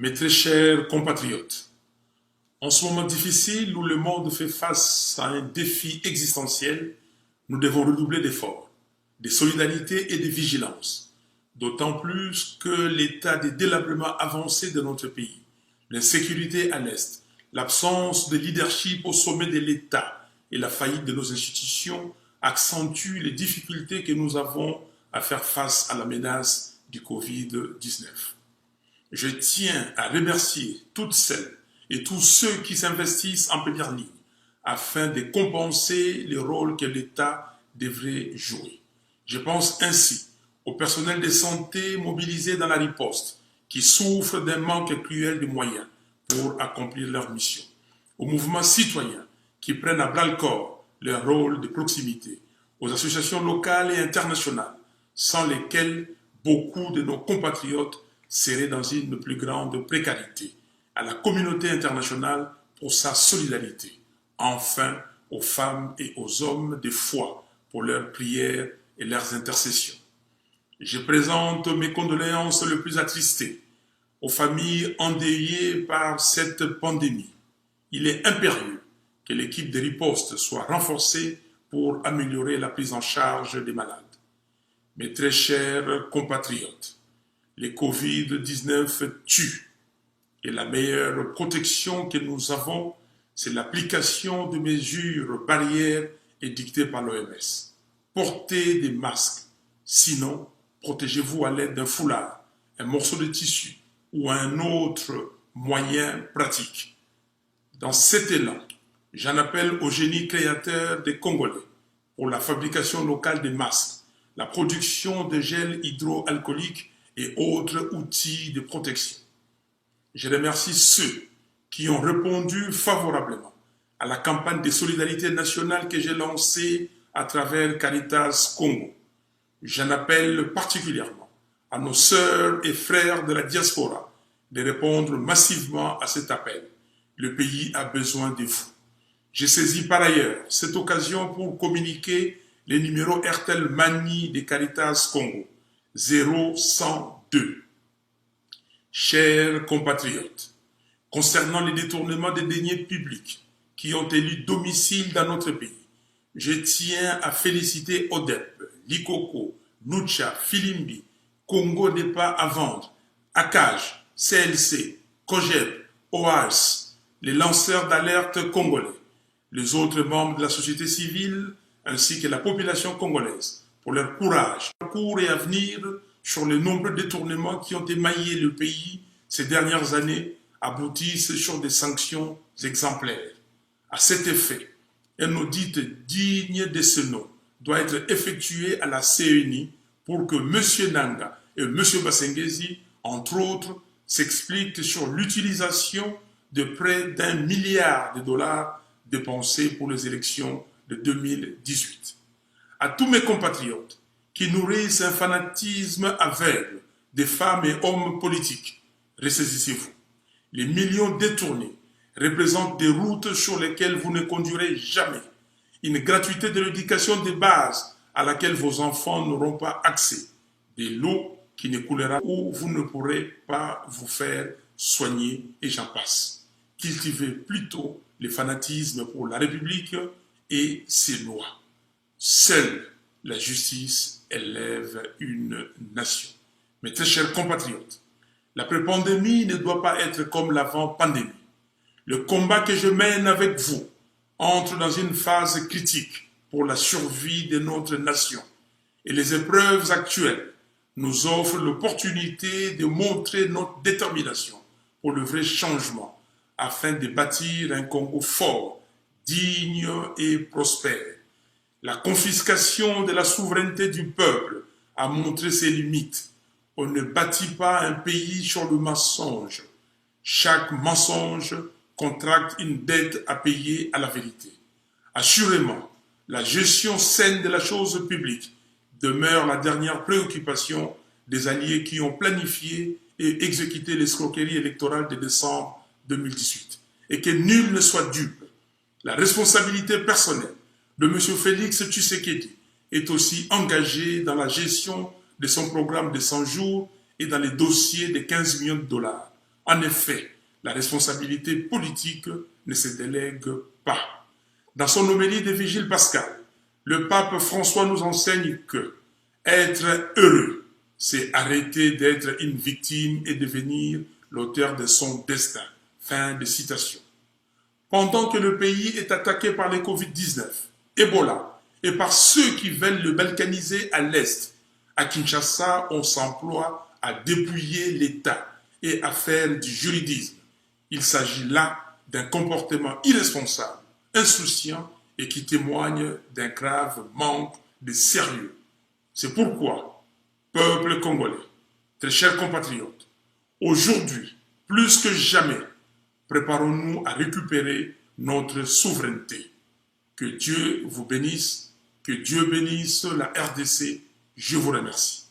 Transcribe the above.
Mes très chers compatriotes, en ce moment difficile où le monde fait face à un défi existentiel, nous devons redoubler d'efforts, de solidarité et de vigilance, d'autant plus que l'état de délabrement avancé de notre pays, l'insécurité à l'Est, l'absence de leadership au sommet de l'État et la faillite de nos institutions accentuent les difficultés que nous avons à faire face à la menace du Covid-19. Je tiens à remercier toutes celles et tous ceux qui s'investissent en première ligne afin de compenser le rôle que l'État devrait jouer. Je pense ainsi au personnel de santé mobilisé dans la riposte qui souffre d'un manque cruel de moyens pour accomplir leur mission, aux mouvements citoyens qui prennent à bras-le-corps leur rôle de proximité, aux associations locales et internationales sans lesquelles beaucoup de nos compatriotes seraient dans une plus grande précarité, à la communauté internationale pour sa solidarité, enfin aux femmes et aux hommes de foi pour leurs prières et leurs intercessions. Je présente mes condoléances les plus attristées aux familles endeuillées par cette pandémie. Il est impérieux que l'équipe de riposte soit renforcée pour améliorer la prise en charge des malades. Mes très chers compatriotes, le Covid-19 tue et la meilleure protection que nous avons, c'est l'application de mesures barrières édictées par l'OMS. Portez des masques, sinon protégez-vous à l'aide d'un foulard, un morceau de tissu ou un autre moyen pratique. Dans cet élan, j'en appelle au génie créateur des Congolais pour la fabrication locale des masques, la production de gel hydroalcoolique et autres outils de protection. Je remercie ceux qui ont répondu favorablement à la campagne de solidarité nationale que j'ai lancée à travers Caritas Congo. J'en appelle particulièrement à nos sœurs et frères de la diaspora de répondre massivement à cet appel. Le pays a besoin de vous. J'ai saisi par ailleurs cette occasion pour communiquer les numéros Airtel Money de Caritas Congo, 0102. Chers compatriotes, concernant les détournements des deniers publics qui ont élu domicile dans notre pays, je tiens à féliciter ODEP, Likoko, Nucha, Filimbi, Congo n'est pas à vendre, ACAJ, CLC, COGEP, OAS, les lanceurs d'alerte congolais, les autres membres de la société civile ainsi que la population congolaise pour leur courage, parcours et avenir sur les nombreux détournements qui ont émaillé le pays ces dernières années aboutissent sur des sanctions exemplaires. À cet effet, un audit digne de ce nom doit être effectué à la CENI pour que M. Nanga et M. Basengezi, entre autres, s'expliquent sur l'utilisation de près d'1 milliard de dollars dépensés pour les élections de 2018. À tous mes compatriotes qui nourrissent un fanatisme aveugle des femmes et hommes politiques, ressaisissez-vous. Les millions détournés représentent des routes sur lesquelles vous ne conduirez jamais, une gratuité de l'éducation de base à laquelle vos enfants n'auront pas accès, de l'eau qui ne coulera où vous ne pourrez pas vous faire soigner et j'en passe. Cultivez plutôt le fanatisme pour la République et ses lois. Seule la justice élève une nation. Mes très chers compatriotes, l'après-pandémie ne doit pas être comme l'avant-pandémie. Le combat que je mène avec vous entre dans une phase critique pour la survie de notre nation. Et les épreuves actuelles nous offrent l'opportunité de montrer notre détermination pour le vrai changement afin de bâtir un Congo fort, digne et prospère. La confiscation de la souveraineté du peuple a montré ses limites. On ne bâtit pas un pays sur le mensonge. Chaque mensonge contracte une dette à payer à la vérité. Assurément, la gestion saine de la chose publique demeure la dernière préoccupation des alliés qui ont planifié et exécuté l'escroquerie électorale de décembre 2018. Et que nul ne soit dupe. La responsabilité personnelle de M. Félix Tshisekedi est aussi engagée dans la gestion de son programme de 100 jours et dans les dossiers de 15 millions de dollars. En effet, la responsabilité politique ne se délègue pas. Dans son homélie de Vigile pascal, le pape François nous enseigne que être heureux, c'est arrêter d'être une victime et devenir l'auteur de son destin. Fin de citation. Pendant que le pays est attaqué par les Covid-19, Ebola, et par ceux qui veulent le balkaniser à l'Est, à Kinshasa, on s'emploie à dépouiller l'État et à faire du juridisme. Il s'agit là d'un comportement irresponsable, insouciant et qui témoigne d'un grave manque de sérieux. C'est pourquoi, peuple congolais, très chers compatriotes, aujourd'hui, plus que jamais, préparons-nous à récupérer notre souveraineté. Que Dieu vous bénisse, que Dieu bénisse la RDC. Je vous remercie.